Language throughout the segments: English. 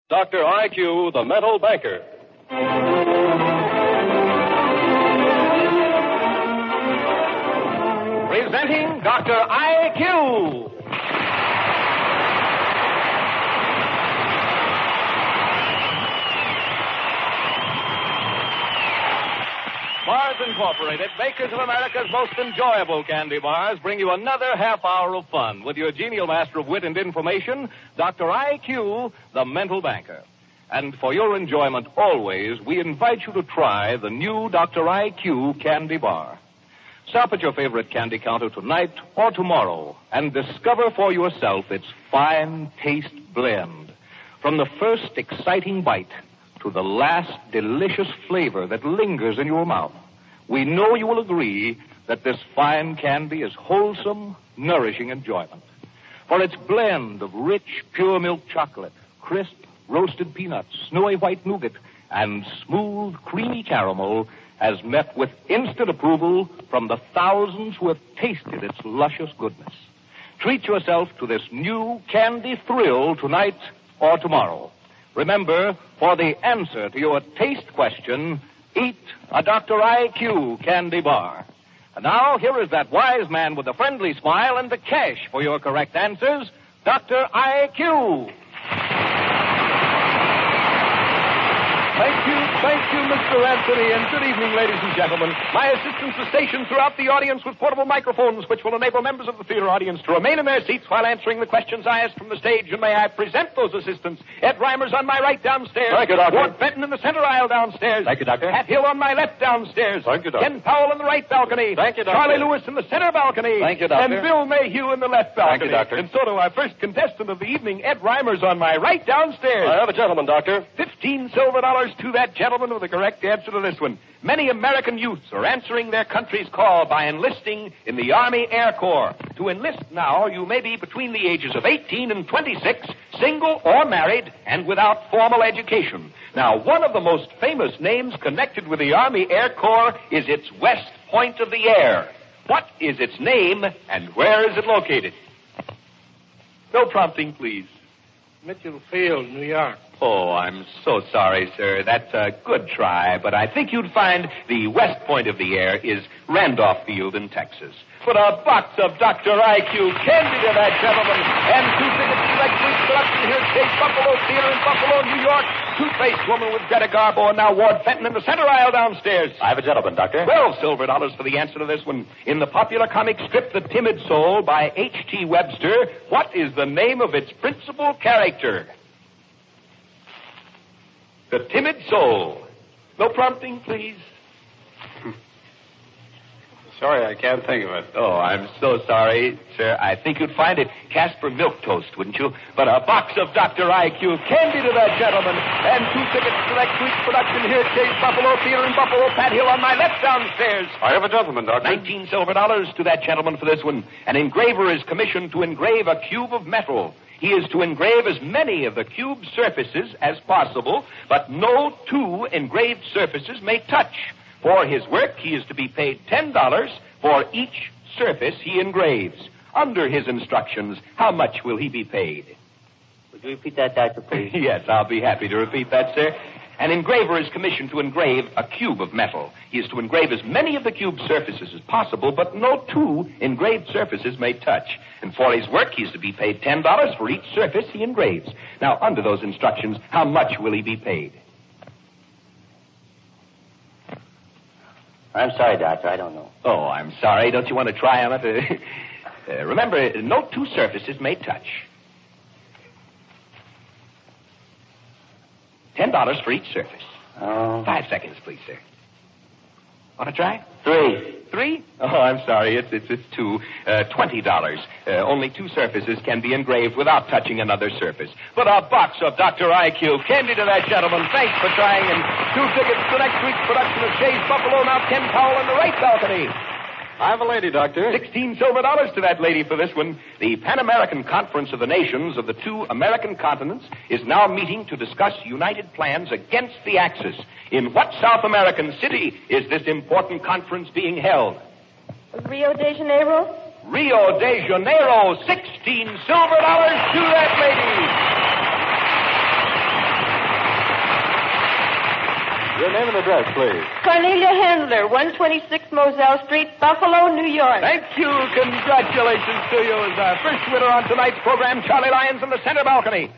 Dr. IQ, the mental banker. Presenting Dr. IQ. Bars Incorporated, makers of America's most enjoyable candy bars, bring you another half hour of fun with your genial master of wit and information, Dr. IQ, the mental banker. And for your enjoyment always, we invite you to try the new Dr. IQ candy bar. Stop at your favorite candy counter tonight or tomorrow and discover for yourself its fine taste blend. From the first exciting bite to the last delicious flavor that lingers in your mouth, we know you will agree that this fine candy is wholesome, nourishing enjoyment. For its blend of rich, pure milk chocolate, crisp, roasted peanuts, snowy white nougat, and smooth, creamy caramel has met with instant approval from the thousands who have tasted its luscious goodness. Treat yourself to this new candy thrill tonight or tomorrow. Remember, for the answer to your taste question, eat a Dr. IQ candy bar. And now, here is that wise man with a friendly smile and the cash for your correct answers, Dr. IQ. Thank you, Mr. Anthony, and good evening, ladies and gentlemen. My assistants are stationed throughout the audience with portable microphones, which will enable members of the theater audience to remain in their seats while answering the questions I ask from the stage. And may I present those assistants? Ed Reimer's on my right downstairs. Thank you, Doctor. Ward Benton in the center aisle downstairs. Thank you, Doctor. Pat Hill on my left downstairs. Thank you, Doctor. Ken Powell in the right balcony. Thank you, Doctor. Charlie Lewis in the center balcony. Thank you, Doctor. And Bill Mayhew in the left balcony. Thank you, Doctor. And so to our first contestant of the evening, Ed Reimer's on my right downstairs. I have a gentleman, Doctor. $15 silver to that gentleman with the correct answer to this one. Many American youths are answering their country's call by enlisting in the Army Air Corps. To enlist now, you may be between the ages of 18 and 26, single or married, and without formal education. Now, one of the most famous names connected with the Army Air Corps is its West Point of the Air. What is its name, and where is it located? No prompting, please. Mitchell Field, New York. Oh, I'm so sorry, sir. That's a good try, but I think you'd find the West Point of the Air is Randolph Field in Texas. Put a box of Dr. IQ candy to that gentleman, and 2 tickets to next week's production here at Chase Buffalo Theater in Buffalo, New York. Two-Faced Woman with Greta Garbo, and now Ward Fenton in the center aisle downstairs. I have a gentleman, Doctor. $12 silver for the answer to this one. In the popular comic strip The Timid Soul by H.T. Webster, what is the name of its principal character? The Timid Soul. No prompting, please. Sorry, I can't think of it. Oh, I'm so sorry, sir. I think you'd find it Casper Milk Toast, wouldn't you? But a box of Dr. IQ candy to that gentleman, and 2 tickets to next week's production here at Chase Buffalo Theater in Buffalo. Pat Hill on my left downstairs. I have a gentleman, Doctor. $19 silver to that gentleman for this one. An engraver is commissioned to engrave a cube of metal. He is to engrave as many of the cube's surfaces as possible, but no 2 engraved surfaces may touch. For his work, he is to be paid $10 for each surface he engraves. Under his instructions, how much will he be paid? Would you repeat that, Doctor, please? Yes, I'll be happy to repeat that, sir. An engraver is commissioned to engrave a cube of metal. He is to engrave as many of the cube's surfaces as possible, but no 2 engraved surfaces may touch. And for his work, he is to be paid $10 for each surface he engraves. Now, under those instructions, how much will he be paid? I'm sorry, Doctor. I don't know. Oh, I'm sorry. Don't you want to try on it? Remember, no 2 surfaces may touch. $10 for each surface. Oh. 5 seconds, please, sir. Want to try? 3. 3? Oh, I'm sorry. It's 2. $20. Only 2 surfaces can be engraved without touching another surface. But a box of Dr. IQ candy to that gentleman. Thanks for trying. And 2 tickets to next week's production of Chase Buffalo. Now Ken Powell in the right balcony. I have a lady, Doctor. $16 silver to that lady for this one. The Pan American Conference of the Nations of the 2 American continents is now meeting to discuss united plans against the Axis. In what South American city is this important conference being held? Rio de Janeiro? Rio de Janeiro, $16 silver to that lady. doctor. Name and address, please. Cornelia Handler, 126 Moselle Street, Buffalo, New York. Thank you. Congratulations to you as our first winner on tonight's program, Charlie Lyons in the center balcony.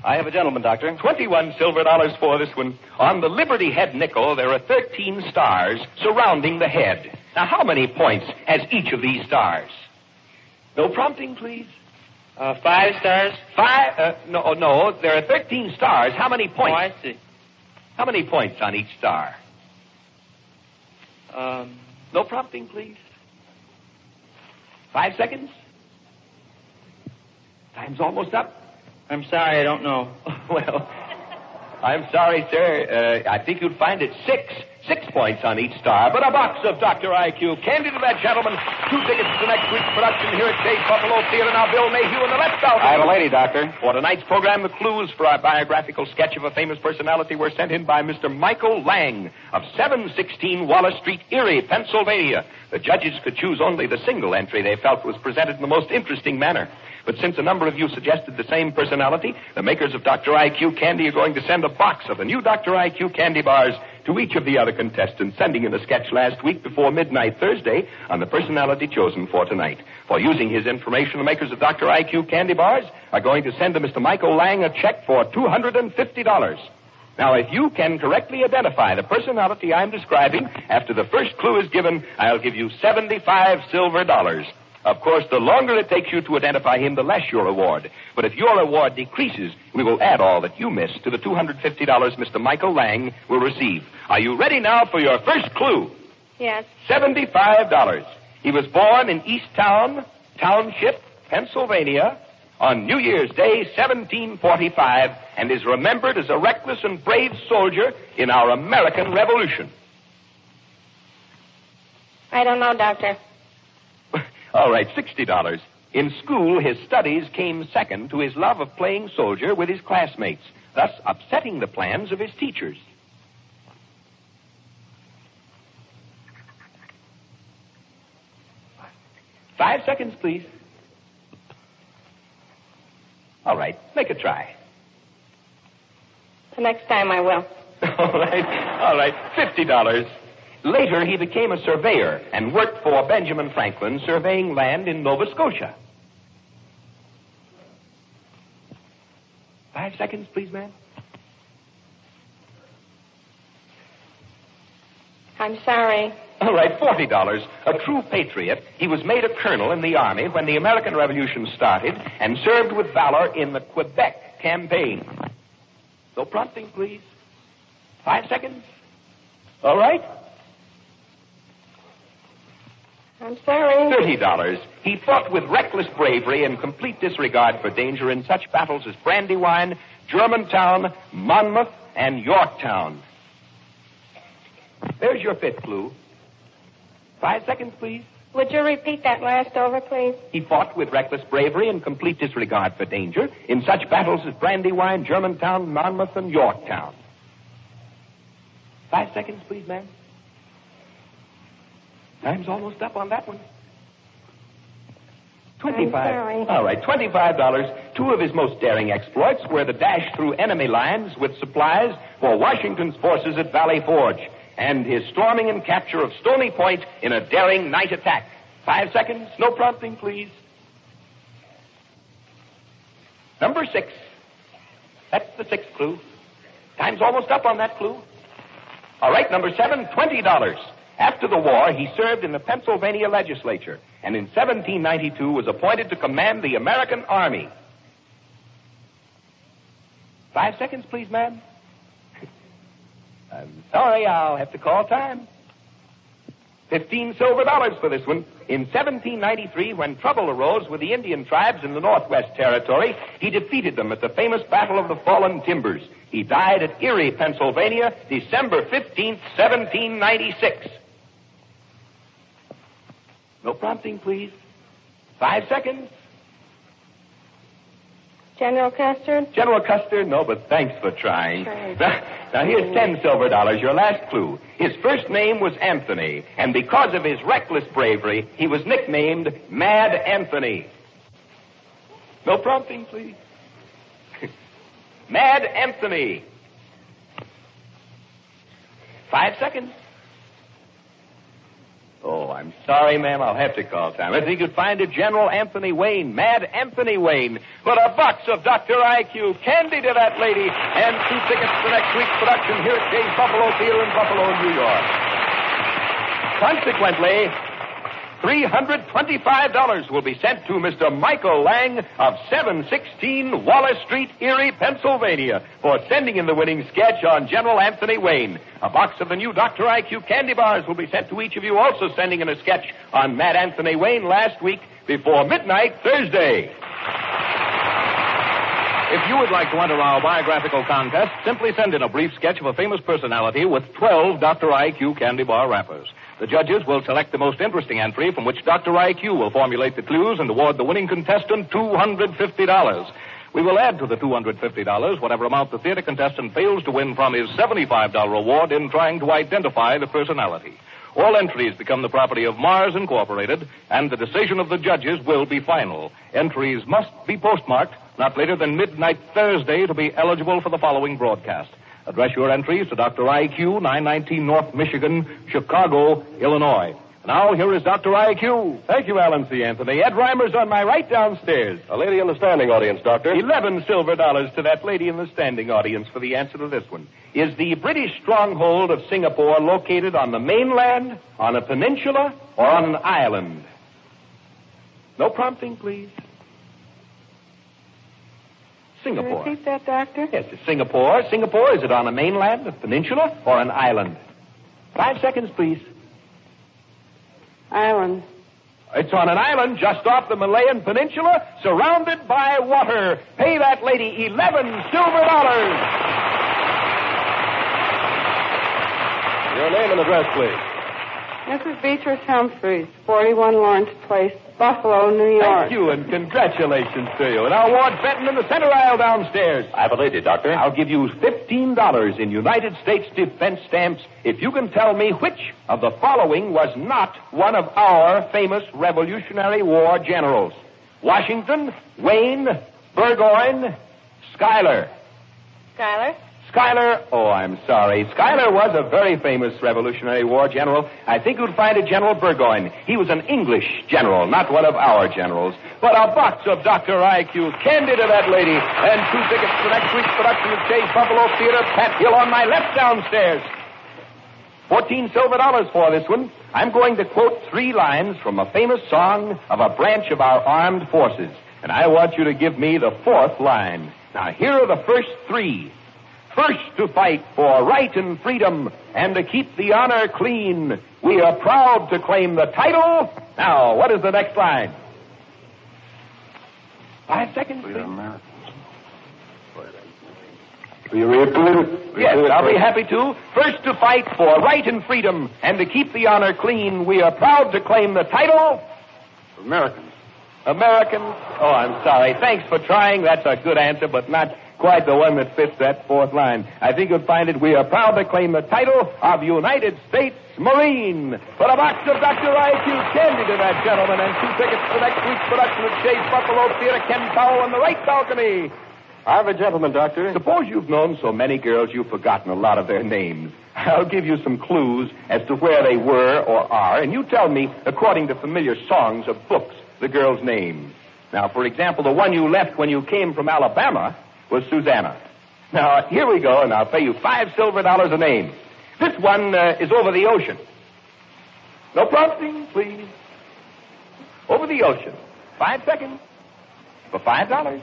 I have a gentleman, doctor. 21 silver dollars for this one. On the Liberty Head nickel, there are 13 stars surrounding the head. Now, how many points has each of these stars? No prompting, please. 5 stars. No, there are 13 stars. How many points? Oh, I see. How many points on each star? No prompting, please. 5 seconds. Time's almost up. I'm sorry, I don't know. Well, I'm sorry, sir. I think you'd find it 6 points on each star. But a box of Dr. IQ candy to that gentleman. 2 tickets to next week's production here at Shade Buffalo Theater. Now, Bill Mayhew in the left out. I have a lady, doctor. For tonight's program, the clues for our biographical sketch of a famous personality were sent in by Mr. Michael Lang of 716 Wallace Street, Erie, Pennsylvania. The judges could choose only the single entry they felt was presented in the most interesting manner. But since a number of you suggested the same personality, the makers of Dr. IQ candy are going to send a box of the new Dr. IQ candy bars to each of the other contestants, sending in a sketch last week before midnight Thursday on the personality chosen for tonight. For using his information, the makers of Dr. IQ candy bars are going to send to Mr. Michael Lang a check for $250. Now, if you can correctly identify the personality I'm describing after the first clue is given, I'll give you 75 silver dollars. Of course, the longer it takes you to identify him, the less your reward. But if your reward decreases, we will add all that you missed to the $250 Mr. Michael Lang will receive. Are you ready now for your first clue? Yes. $75. He was born in Easttown Township, Pennsylvania, on New Year's Day, 1745, and is remembered as a reckless and brave soldier in our American Revolution. I don't know, Doctor. All right, $60. In school, his studies came second to his love of playing soldier with his classmates, thus upsetting the plans of his teachers. Five seconds, please. All right, make a try. The next time I will. All right, $50. Later, he became a surveyor and worked for Benjamin Franklin, surveying land in Nova Scotia. 5 seconds, please, ma'am. I'm sorry. All right, $40. A true patriot, he was made a colonel in the Army when the American Revolution started and served with valor in the Quebec campaign. No prompting, please. 5 seconds. All right. I'm sorry. $30. He fought with reckless bravery and complete disregard for danger in such battles as Brandywine, Germantown, Monmouth, and Yorktown. There's your fifth clue. 5 seconds, please. Would you repeat that last over, please? He fought with reckless bravery and complete disregard for danger in such battles as Brandywine, Germantown, Monmouth, and Yorktown. 5 seconds, please, ma'am. Time's almost up on that one. $25. I'm sorry. All right, $25. Two of his most daring exploits were the dash through enemy lines with supplies for Washington's forces at Valley Forge and his storming and capture of Stony Point in a daring night attack. 5 seconds. No prompting, please. Number 6. That's the sixth clue. Time's almost up on that clue. All right, number 7, $20. After the war, he served in the Pennsylvania legislature and in 1792 was appointed to command the American Army. 5 seconds, please, ma'am. I'm sorry, I'll have to call time. $15 silver for this one. In 1793, when trouble arose with the Indian tribes in the Northwest Territory, he defeated them at the famous Battle of the Fallen Timbers. He died at Erie, Pennsylvania, December 15th, 1796. No prompting, please. 5 seconds. General Custer? General Custer? No, but thanks for trying. Sure. Now, here's $10 silver, your last clue. His first name was Anthony, and because of his reckless bravery, he was nicknamed Mad Anthony. No prompting, please. Mad Anthony. 5 seconds. Oh, I'm sorry, ma'am. I'll have to call time. I think you'd find it General Anthony Wayne, Mad Anthony Wayne. But a box of Dr. IQ candy to that lady and 2 tickets for next week's production here at James Buffalo Theater in Buffalo, New York. Consequently, $325 will be sent to Mr. Michael Lang of 716 Wallace Street, Erie, Pennsylvania, for sending in the winning sketch on General Anthony Wayne. A box of the new Dr. IQ candy bars will be sent to each of you also sending in a sketch on Mad Anthony Wayne last week before midnight Thursday. If you would like to enter our biographical contest, simply send in a brief sketch of a famous personality with 12 Dr. IQ candy bar wrappers. The judges will select the most interesting entry from which Dr. IQ will formulate the clues and award the winning contestant $250. We will add to the $250 whatever amount the theater contestant fails to win from his $75 award in trying to identify the personality. All entries become the property of Mars Incorporated, and the decision of the judges will be final. Entries must be postmarked not later than midnight Thursday to be eligible for the following broadcast. Address your entries to Dr. IQ, 919 North Michigan, Chicago, Illinois. Now, here is Dr. IQ. Thank you, Alan C. Anthony. Ed Reimer's on my right downstairs. A lady in the standing audience, Doctor. 11 silver dollars to that lady in the standing audience for the answer to this one. Is the British stronghold of Singapore located on the mainland, on a peninsula, or on an island? No prompting, please. Singapore. Repeat that, Doctor. Yes, it's Singapore. Singapore, is it on a mainland, a peninsula, or an island? 5 seconds, please. Island. It's on an island just off the Malayan Peninsula, surrounded by water. Pay that lady 11 silver dollars. Your name and address, please. Mrs. Beatrice Humphreys, 41 Lawrence Place, Buffalo, New York. Thank you, and congratulations to you. Now, Ward Fenton in the center aisle downstairs. I have a lady, Doctor. I'll give you $15 in United States defense stamps if you can tell me which of the following was not one of our famous Revolutionary War generals. Washington, Wayne, Burgoyne, Schuyler. Schuyler. Schuyler, oh, I'm sorry. Schuyler was a very famous Revolutionary War general. I think you'd find it General Burgoyne. He was an English general, not one of our generals. But a box of Dr. IQ candy to that lady, and 2 tickets for next week's production of Chase Buffalo Theater, Pat Hill on my left downstairs. 14 silver dollars for this one. I'm going to quote 3 lines from a famous song of a branch of our armed forces. And I want you to give me the 4th line. Now, here are the first 3. First to fight for right and freedom and to keep the honor clean. We are proud to claim the title. Now, what is the next line? 5 seconds, please. Will you read it? Yes, I'll be happy to. First to fight for right and freedom and to keep the honor clean. We are proud to claim the title. Americans. Americans. Oh, I'm sorry. Thanks for trying. That's a good answer, but not quite the one that fits that 4th line. I think you'll find it. We are proud to claim the title of United States Marine. Put a box of Dr. IQ candy to that gentleman and 2 tickets for next week's production of Chase Buffalo Theater, Ken Powell on the right balcony. I have a gentleman, Doctor. Suppose you've known so many girls you've forgotten a lot of their names. I'll give you some clues as to where they were or are, and you tell me, according to familiar songs or books, the girl's name. Now, for example, the one you left when you came from Alabama was Susanna. Now, here we go, and I'll pay you 5 silver dollars a name. This one is over the ocean. No prompting, please. Over the ocean. 5 seconds. For $5.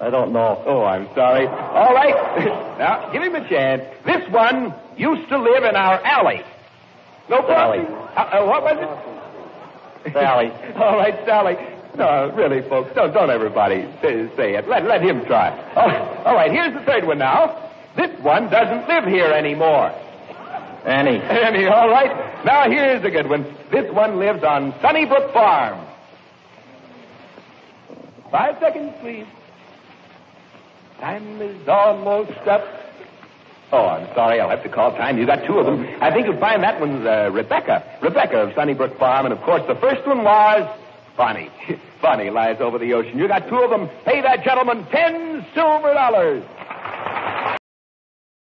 I don't know. Oh, I'm sorry. All right. Now, give him a chance. This one used to live in our alley. No prompting. What was it? Sally. All right, Sally. No, really, folks, don't everybody say it. Let him try. All right, here's the 3rd one now. This one doesn't live here anymore. Annie. Annie, all right. Now, here's a good one. This one lives on Sunnybrook Farm. 5 seconds, please. Time is almost up. Oh, I'm sorry. I'll have to call time. You got 2 of them. I think you'll find that one's Rebecca. Rebecca of Sunnybrook Farm. And, of course, the first one was Bonnie. Bonnie lies over the ocean. You got 2 of them. Pay that gentleman 10 silver dollars.